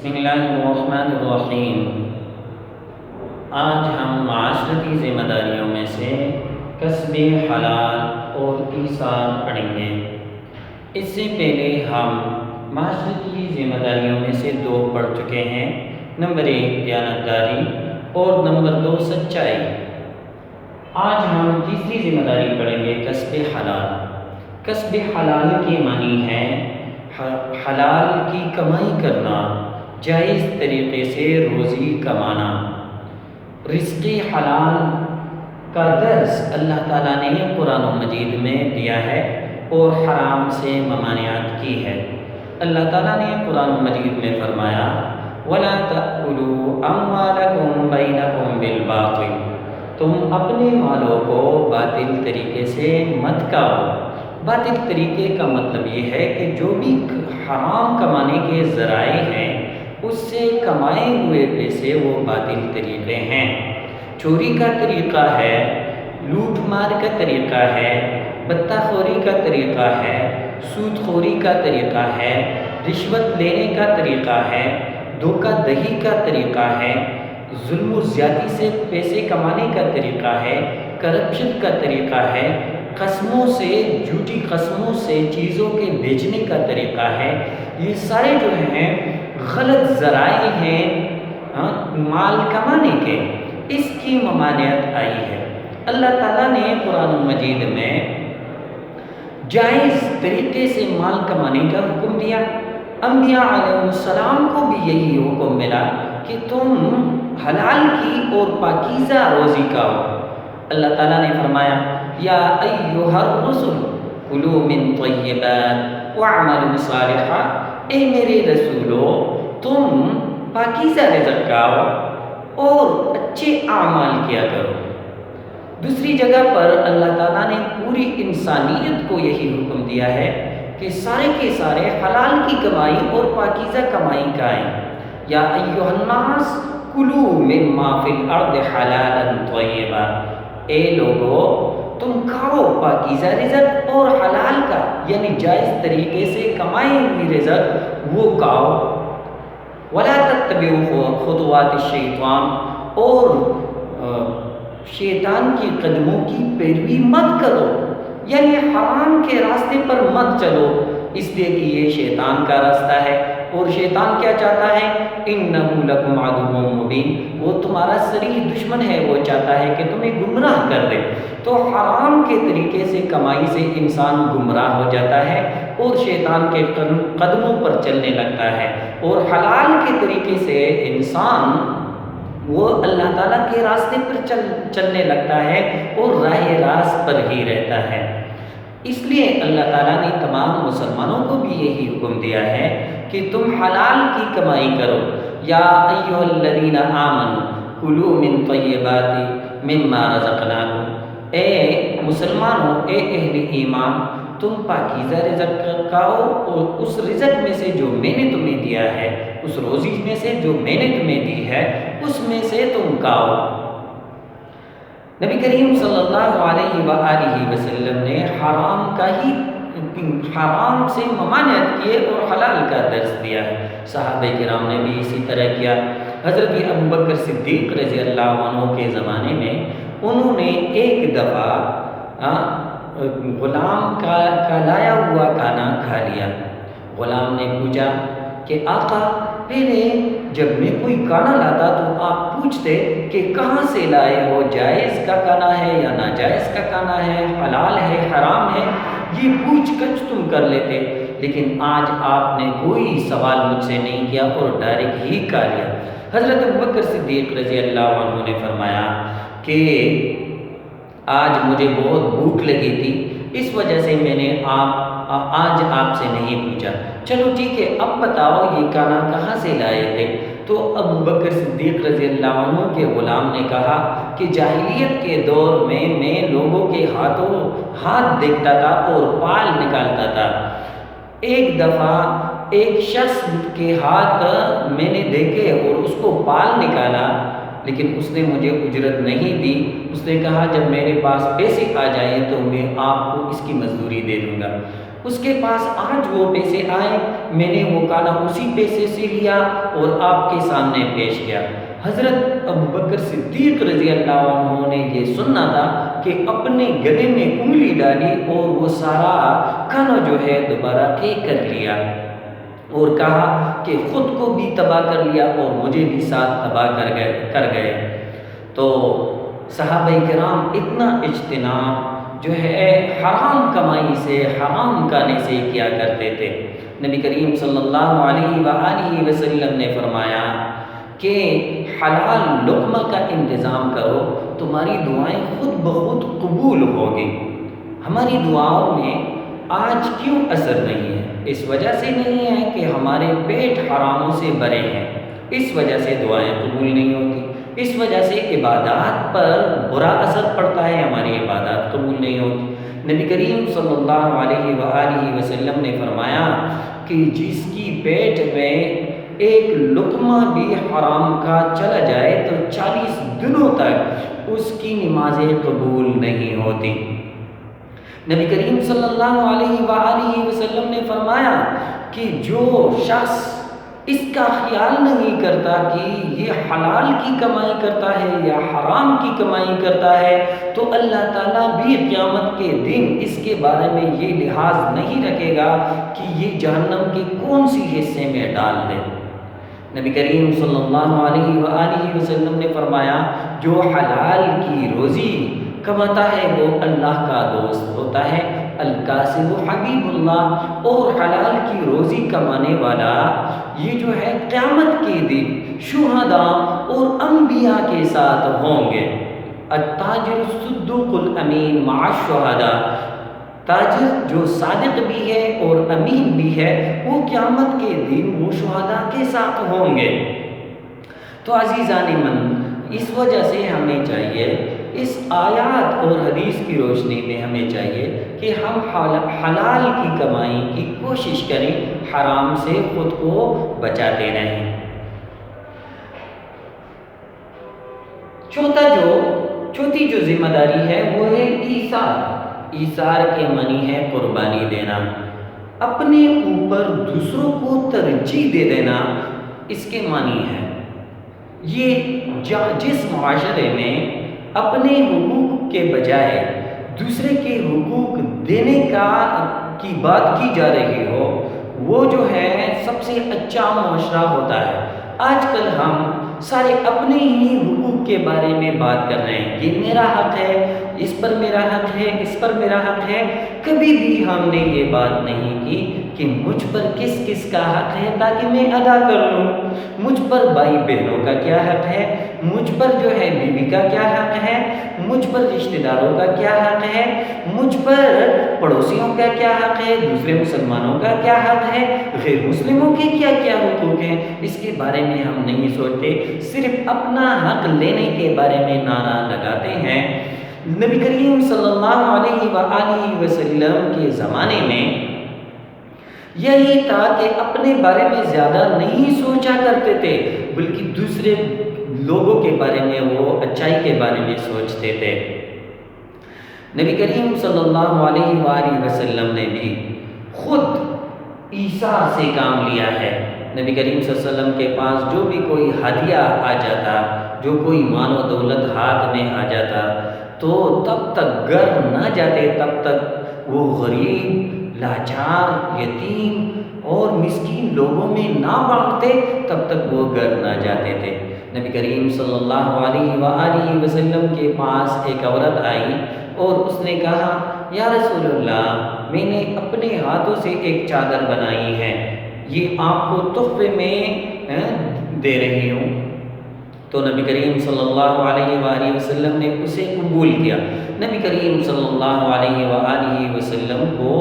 بسم اللہ الرحمن الرحیم۔ آج ہم معاشرتی ذمہ داریوں میں سے کسب حلال اور ایثار پڑھیں گے۔ اس سے پہلے ہم معاشرتی ذمہ داریوں میں سے 2 پڑھ چکے ہیں، نمبر 1 دیانتداری اور نمبر 2 سچائی۔ آج ہم تیسری ذمہ داری پڑھیں گے، کسب حلال۔ کسب حلال کی معنی ہے حلال کی کمائی کرنا، جائز طریقے سے روزی کمانا۔ رزق حلال کا درس اللہ تعالیٰ نے قرآن مجید میں دیا ہے اور حرام سے ممانعت کی ہے۔ اللہ تعالیٰ نے قرآن مجید میں فرمایا وَلَا تَأْكُلُوا أَمْوَالَكُمْ بَيْنَكُمْ بِالْبَاطِلِ، تم اپنے مالوں کو باطل طریقے سے مت کھاؤ۔ باطل طریقے کا مطلب یہ ہے کہ جو بھی حرام کمانے کے ذرائع ہیں اس سے کمائے ہوئے پیسے وہ باطل طریقے ہیں۔ چوری کا طریقہ ہے، لوٹ مار کا طریقہ ہے، بتہ خوری کا طریقہ ہے، سود خوری کا طریقہ ہے، رشوت لینے کا طریقہ ہے، دھوکہ دہی کا طریقہ ہے، ظلم و زیادتی سے پیسے کمانے کا طریقہ ہے، کرپشن کا طریقہ ہے، قسموں سے، جھوٹی قسموں سے چیزوں کے بیچنے کا طریقہ ہے۔ یہ سارے جو ہیں غلط ذرائع ہیں مال کمانے کے، اس کی ممانعت آئی ہے۔ اللہ تعالیٰ نے قرآن مجید میں جائز طریقے سے مال کمانے کا حکم دیا۔ انبیاء علیہ السلام کو بھی یہی حکم ملا کہ تم حلال کی اور پاکیزہ روزی کھاؤ۔ اللہ تعالیٰ نے فرمایا یا ایھا الرسل کلوا من طیبات واعملوا صالحا، اے میرے رسولو تم پاکیزہ رزق کھاؤ اور اچھے اعمال کیا کرو۔ دوسری جگہ پر اللہ تعالیٰ نے پوری انسانیت کو یہی حکم دیا ہے کہ سارے کے سارے حلال کی کمائی اور پاکیزہ کمائی کھائیں۔ یا ایھا الناس کلوا مما فی الارض حلالا طیبا، اے لوگو تم کھاؤ پاکیزہ رزق اور حلال کا، یعنی جائز طریقے سے کمائی ہوئی رزق وہ کھاؤ۔ وَلَا تَتَّبِعُوا خُطُوَاتِ الشَّيْطَانِ، اور شیطان کی قدموں کی پیروی مت کرو، یعنی حرام کے راستے پر مت چلو، اس لیے کہ یہ شیطان کا راستہ ہے۔ اور شیطان کیا چاہتا ہے؟ إِنَّهُ لَكُمْ عَدُوٌّ مُّبِينٌ، وہ تمہارا صریح دشمن ہے، وہ چاہتا ہے کہ تمہیں گمراہ کر دے۔ تو حرام کے طریقے سے کمائی سے انسان گمراہ ہو جاتا ہے اور شیطان کے قدموں پر چلنے لگتا ہے، اور حلال کے طریقے سے انسان وہ اللہ تعالیٰ کے راستے پر چلنے لگتا ہے اور راہ راست پر ہی رہتا ہے۔ اس لیے اللہ تعالیٰ نے تمام مسلمانوں کو بھی یہی حکم دیا ہے کہ تم حلال کی کمائی کرو۔ یا ایھا الذین آمنوا کلوا من طیبات مما رزقناکم، اے مسلمانوں، اے اہل ایمان، تم پاکیزہ رزق کھاؤ اور اس رزق میں سے جو میں نے تمہیں دیا ہے، اس روزی میں سے جو میں نے تمہیں دی ہے اس میں سے تم کھاؤ۔ نبی کریم صلی اللہ علیہ وآلہ وسلم نے حرام سے ممانعت کیے اور حلال کا درس دیا ہے۔ صحابہ کرام نے بھی اسی طرح کیا۔ حضرت ابوبکر صدیق رضی اللہ عنہ کے زمانے میں انہوں نے ایک دفعہ غلام کا لایا ہوا کھانا کھا لیا۔ غلام نے پوچھا کہ آقا، پہلے جب میں کوئی کھانا لاتا تو آپ پوچھتے کہ کہاں سے لائے ہو، جائز کا کھانا ہے یا ناجائز کا کھانا ہے، حلال ہے حرام ہے، یہ پوچھ گچھ تم کر لیتے، لیکن آج آپ نے کوئی سوال مجھ سے نہیں کیا اور ڈائریکٹ ہی کھا لیا۔ حضرت ابوبکر صدیق رضی اللہ عنہ نے فرمایا کہ آج مجھے بہت بھوک لگی تھی، اس وجہ سے میں نے آج آپ سے نہیں پوچھا۔ چلو ٹھیک ہے، اب بتاؤ یہ کھانا کہاں سے لائے تھے؟ تو ابوبکر صدیق رضی اللہ عنہ کے غلام نے کہا کہ جاہلیت کے دور میں لوگوں کے ہاتھوں ہاتھ دیکھتا تھا اور پال نکالتا تھا۔ ایک دفعہ ایک شخص کے ہاتھ میں نے دیکھے اور اس کو پال نکالا، لیکن اس نے مجھے اجرت نہیں دی۔ اس نے کہا جب میرے پاس پیسے آ جائیں تو میں آپ کو اس کی مزدوری دے دوں گا۔ اس کے پاس آج وہ پیسے آئے، میں نے وہ کالا اسی پیسے سے لیا اور آپ کے سامنے پیش کیا۔ حضرت ابوبکر صدیق رضی اللہ عنہ نے یہ سننا تھا کہ اپنے گلے میں انگلی ڈالی اور وہ سارا کھانا جو ہے دوبارہ کر لیا، اور کہا کہ خود کو بھی تباہ کر لیا اور مجھے بھی ساتھ تباہ کر گئے۔ تو صحابہ کرام اتنا اجتناب جو ہے حرام کمائی سے، حرام کھانے سے کیا کرتے تھے۔ نبی کریم صلی اللہ علیہ وآلہ وسلم نے فرمایا کہ حلال لقمہ کا انتظام کرو، تمہاری دعائیں خود بخود قبول ہوگی۔ ہماری دعاؤں میں آج کیوں اثر نہیں ہے؟ اس وجہ سے نہیں ہے کہ ہمارے پیٹ حراموں سے بھرے ہیں، اس وجہ سے دعائیں قبول نہیں ہوتی، اس وجہ سے عبادات پر برا اثر پڑتا ہے، ہماری عبادات قبول نہیں ہوتی۔ نبی کریم صلی اللہ علیہ وآلہ وسلم نے فرمایا کہ جس کی پیٹ میں ایک لقمہ بھی حرام کا چلا جائے تو 40 دنوں تک اس کی نمازیں قبول نہیں ہوتی۔ نبی کریم صلی اللہ علیہ وآلہ وسلم نے فرمایا کہ جو شخص اس کا خیال نہیں کرتا کہ یہ حلال کی کمائی کرتا ہے یا حرام کی کمائی کرتا ہے، تو اللہ تعالیٰ بھی قیامت کے دن اس کے بارے میں یہ لحاظ نہیں رکھے گا کہ یہ جہنم کے کون سی حصے میں ڈال دے۔ نبی کریم صلی اللہ علیہ وآلہ وسلم نے فرمایا جو حلال کی روزی کماتا ہے وہ اللہ کا دوست ہوتا ہے، الکاسب حبیب اللہ، اور حلال کی روزی کمانے والا یہ جو ہے قیامت کے دن شہداء اور انبیاء کے ساتھ ہوں گے۔ التاجر الصدوق الامین مع الشہداء، تاجر جو صادق بھی ہے اور امین بھی ہے وہ قیامت کے دن وہ شہداء کے ساتھ ہوں گے۔ تو عزیزان من، اس وجہ سے ہمیں چاہیے، اس آیات اور حدیث کی روشنی میں ہمیں چاہیے کہ ہم حلال کی کمائی کی کوشش کریں، حرام سے خود کو بچاتے رہیں۔ چوتھی جو ذمہ داری ہے وہ ہے ایثار کے معنی ہے قربانی دینا، اپنے اوپر دوسروں کو ترجیح دے دینا، اس کے معنی ہے یہ جس معاشرے میں اپنے حقوق کے بجائے دوسرے کے حقوق دینے کی بات کی جا رہی ہو وہ جو ہے سب سے اچھا معاشرہ ہوتا ہے۔ آج کل ہم سارے اپنے ہی حقوق کے بارے میں بات کر رہے ہیں، یہ میرا حق ہے، اس پر میرا حق ہے، اس پر میرا حق ہے۔ کبھی بھی ہم نے یہ بات نہیں کی کہ مجھ پر کس کس کا حق ہے تاکہ میں ادا کر لوں، مجھ پر بھائی بہنوں کا کیا حق ہے، مجھ پر جو ہے بیوی کا کیا حق ہے، مجھ پر رشتہ داروں کا کیا حق ہے، مجھ پر پڑوسیوں کا کیا حق ہے، دوسرے مسلمانوں کا کیا حق ہے، غیر مسلموں کے کیا کیا حقوق ہیں، اس کے بارے میں ہم نہیں سوچتے، صرف اپنا حق لینے کے بارے میں نعرہ لگاتے ہیں۔ نبی کریم صلی اللہ علیہ وآلہ وسلم کے زمانے میں یہی تھا کہ اپنے بارے میں زیادہ نہیں سوچا کرتے تھے بلکہ دوسرے لوگوں کے بارے میں، وہ اچھائی کے بارے میں سوچتے تھے۔ نبی کریم صلی اللہ علیہ وآلہ وسلم نے بھی خود ایثار سے کام لیا ہے۔ نبی کریم صلی اللہ علیہ وسلم کے پاس جو بھی کوئی ہدیہ آ جاتا، جو کوئی مال و دولت ہاتھ میں آ جاتا تو تب تک گھر نہ جاتے، تب تک وہ غریب، لاچار، یتیم اور مسکین لوگوں میں نہ بانٹتے، تب تک وہ گھر نہ جاتے تھے۔ نبی کریم صلی اللہ علیہ وآلہ وسلم کے پاس ایک عورت آئی اور اس نے کہا یا رسول اللہ، میں نے اپنے ہاتھوں سے ایک چادر بنائی ہے، یہ آپ کو تحفے میں دے رہی ہوں۔ تو نبی کریم صلی اللہ علیہ وآلہ وسلم نے اسے قبول کیا۔ نبی کریم صلی اللہ علیہ وآلہ وسلم کو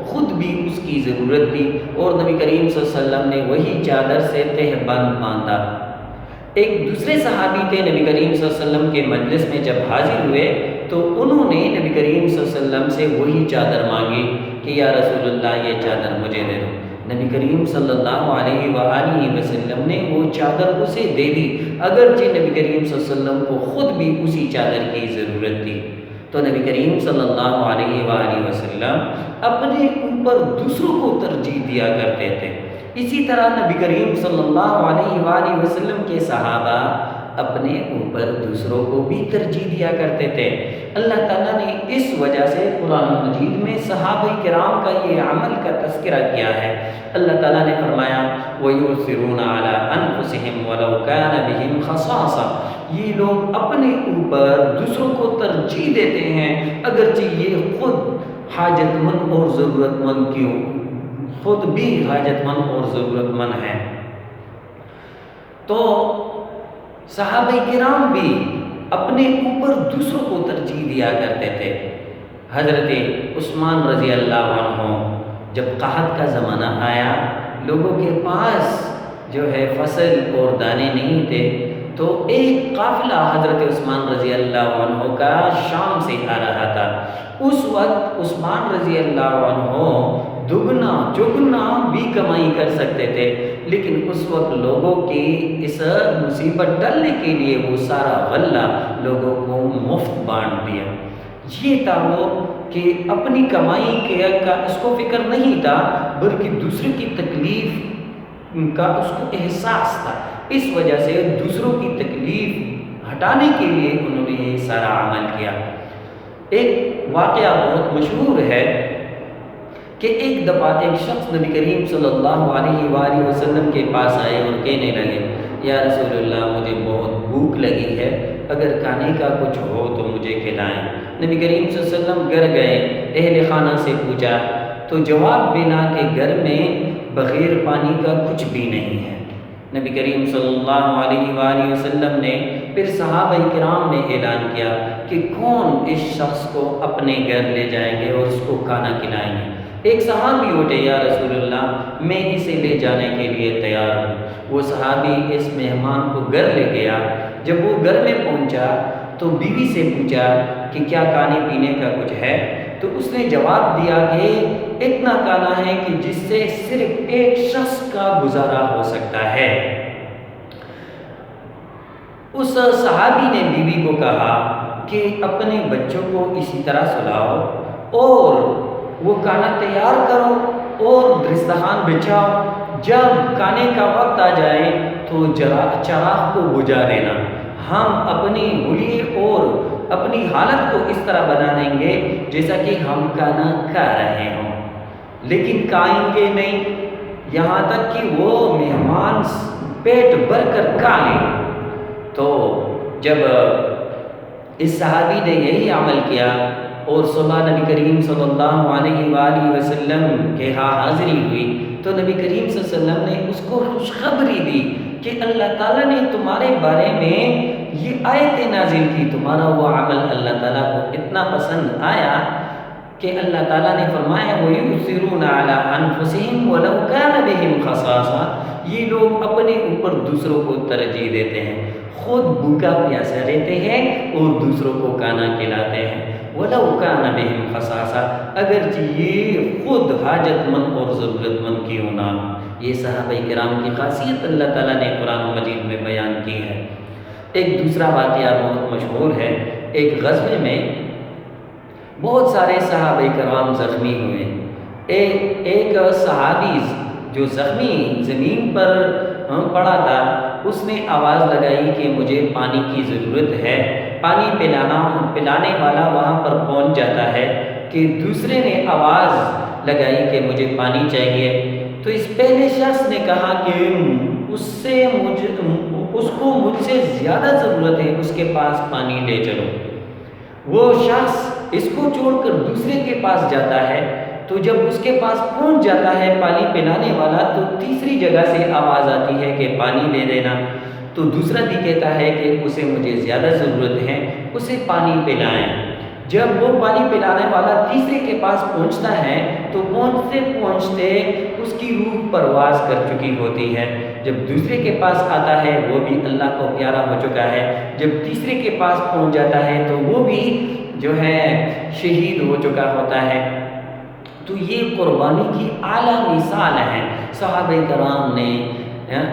خود بھی اس کی ضرورت تھی اور نبی کریم صلی اللہ علیہ وسلم نے وہی چادر سے تہبند باندھا۔ ایک دوسرے صحابی تھے نبی کریم صلی اللہ علیہ وسلم کے مجلس میں جب حاضر ہوئے تو انہوں نے نبی کریم صلی اللہ علیہ وسلم سے وہی چادر مانگی کہ یا رسول اللہ یہ چادر مجھے دے دو۔ نبی کریم صلی اللہ علیہ وآلہ وسلم نے وہ چادر اسے دے دی، اگرچہ نبی کریم صلی اللہ علیہ وسلم کو خود بھی اسی چادر کی ضرورت تھی۔ تو نبی کریم صلی اللہ علیہ وآلہ وسلم اپنے اوپر دوسروں کو ترجیح دیا کرتے تھے۔ اسی طرح نبی کریم صلی اللہ علیہ وآلہ وسلم کے صحابہ اپنے اوپر دوسروں کو بھی ترجیح دیا کرتے تھے۔ اللہ تعالیٰ نے اس وجہ سے قرآن مجید میں صحابہ کرام کا یہ عمل کا تذکرہ کیا ہے۔ اللہ تعالیٰ نے فرمایا وَيُؤْثِرُونَ عَلَىٰ أَنفُسِهِمْ وَلَوْ كَانَ بِهِمْ خَصَاصَةٌ، یہ لوگ اپنے اوپر دوسروں کو ترجیح دیتے ہیں اگرچہ یہ خود حاجت مند اور ضرورت مند کیوں، خود بھی حاجت مند اور ضرورت مند ہیں۔ تو صحابہ کرام بھی اپنے اوپر دوسروں کو ترجیح دیا کرتے تھے۔ حضرت عثمان رضی اللہ عنہ جب قحط کا زمانہ آیا، لوگوں کے پاس جو ہے فصل اور دانے نہیں تھے، تو ایک قافلہ حضرت عثمان رضی اللہ عنہ کا شام سے آ رہا تھا۔ اس وقت عثمان رضی اللہ عنہ دگنا چگنا بھی کمائی کر سکتے تھے، لیکن اس وقت لوگوں کی اس مصیبت ٹلنے کے لیے وہ سارا غلہ لوگوں کو مفت بانٹ دیا۔ یہ تھا وہ کہ اپنی کمائی کا اس کو فکر نہیں تھا، بلکہ دوسرے کی تکلیف کا اس کو احساس تھا۔ اس وجہ سے دوسروں کی تکلیف ہٹانے کے لیے انہوں نے یہ سارا عمل کیا۔ ایک واقعہ بہت مشہور ہے کہ ایک دفعہ ایک شخص نبی کریم صلی اللہ علیہ وآلہ وسلم کے پاس آئے اور کہنے لگے یا رسول اللہ مجھے بہت بھوک لگی ہے، اگر کھانے کا کچھ ہو تو مجھے کھلائیں۔ نبی کریم صلی اللہ علیہ وسلم گھر گئے، اہل خانہ سے پوچھا تو جواب ملا کہ گھر میں بغیر پانی کا کچھ بھی نہیں ہے۔ نبی کریم صلی اللہ علیہ وآلہ وسلم نے پھر صحابہ کرام نے اعلان کیا کہ کون اس شخص کو اپنے گھر لے جائیں گے اور اس کو کھانا کھلائیں گے۔ ایک صحابی اٹھے یا رسول اللہ میں اسے لے جانے کے لیے تیار ہوں۔ وہ صحابی اس مہمان کو گھر لے گیا۔ جب وہ گھر میں پہنچا تو بیوی سے پوچھا کہ کیا کھانے پینے کا کچھ ہے، تو اس نے جواب دیا کہ اتنا کھانا ہے کہ جس سے صرف ایک شخص کا گزارا ہو سکتا ہے۔ اس صحابی نے بیوی کو کہا کہ اپنے بچوں کو اسی طرح سلاؤ اور وہ کھانا تیار کرو اور دسترخوان بچھاؤ، جب کھانے کا وقت آ جائے تو چراغ کو بجھا دینا۔ ہم اپنی حلیے اور اپنی حالت کو اس طرح بنا دیں گے جیسا کہ ہم کھانا کھا رہے ہوں، لیکن کھائیں گے نہیں، یہاں تک کہ وہ مہمان پیٹ بھر کر کھا لیں۔ تو جب اس صحابی نے یہی عمل کیا اور صبح نبی کریم صلی اللہ علیہ وآلہ وسلم کے ہاں حاضری ہوئی تو نبی کریم صلی اللہ علیہ وسلم نے اس کو خوشخبری دی کہ اللہ تعالیٰ نے تمہارے بارے میں یہ آیت نازل کی، تمہارا وہ عمل اللہ تعالیٰ کو اتنا پسند آیا کہ اللہ تعالیٰ نے فرمایا وَيُؤْثِرُونَ عَلَىٰ أَنفُسِهِمْ وَلَوْ كَانَ بِهِمْ خَصَاصَةٌ، یہ لوگ اپنے اوپر دوسروں کو ترجیح دیتے ہیں، خود بھوکا پیاسا رہتے ہیں اور دوسروں کو کھانا کھلاتے ہیں۔ وَلَوْ كَانَ بِهِمْ خَصَاصَةٌ، اگرچہ یہ خود حاجت مند اور ضرورت مند کیوں نہ۔ یہ صحابہ کرام کی خاصیت اللہ تعالیٰ نے قرآن مجید میں بیان کی ہے۔ ایک دوسرا واقعہ بہت مشہور ہے، ایک غزوے میں بہت سارے صحابہ کرام زخمی ہوئے۔ ایک صحابی جو زخمی زمین پر پڑا تھا، اس نے آواز لگائی کہ مجھے پانی کی ضرورت ہے۔ پانی پلانے والا وہاں پر پہنچ جاتا ہے کہ دوسرے نے آواز لگائی کہ مجھے پانی چاہیے، تو اس پہلے شخص نے کہا کہ اس کو مجھ سے زیادہ ضرورت ہے، اس کے پاس پانی لے چلو۔ وہ شخص اس کو چھوڑ کر دوسرے کے پاس جاتا ہے، تو جب اس کے پاس پہنچ جاتا ہے پانی پلانے والا تو تیسری جگہ سے آواز آتی ہے کہ پانی دے دینا، تو دوسرا بھی کہتا ہے کہ اسے مجھے زیادہ ضرورت ہے، اسے پانی پلائیں۔ جب وہ پانی پلانے والا تیسرے کے پاس پہنچتا ہے تو پہنچتے پہنچتے اس کی روح پرواز کر چکی ہوتی ہے۔ جب دوسرے کے پاس آتا ہے وہ بھی اللہ کو پیارا ہو چکا ہے، جب تیسرے کے پاس پہنچ جاتا ہے تو وہ بھی جو ہے شہید ہو چکا ہوتا ہے۔ تو یہ قربانی کی اعلیٰ مثال ہے۔ صحابہ کرام نے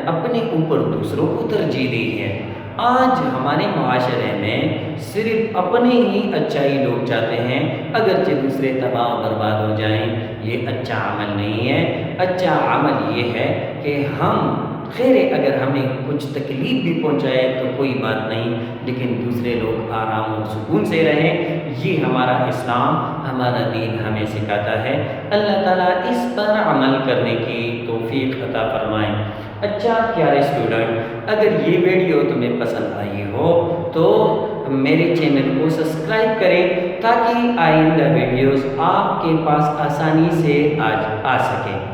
اپنے اوپر دوسروں کو ترجیح دی ہے۔ آج ہمارے معاشرے میں صرف اپنے ہی اچھائی لوگ چاہتے ہیں، اگرچہ دوسرے تباہ و برباد ہو جائیں۔ یہ اچھا عمل نہیں ہے۔ اچھا عمل یہ ہے کہ ہم خیر اگر ہمیں کچھ تکلیف بھی پہنچائے تو کوئی بات نہیں، لیکن دوسرے لوگ آرام اور سکون سے رہیں۔ یہ ہمارا اسلام، ہمارا دین ہمیں سکھاتا ہے۔ اللہ تعالیٰ اس پر عمل کرنے کی توفیق عطا فرمائیں۔ اچھا پیارے اسٹوڈنٹ، اگر یہ ویڈیو تمہیں پسند آئی ہو تو میرے چینل کو سبسکرائب کریں تاکہ آئندہ ویڈیوز آپ کے پاس آسانی سے آ سکیں۔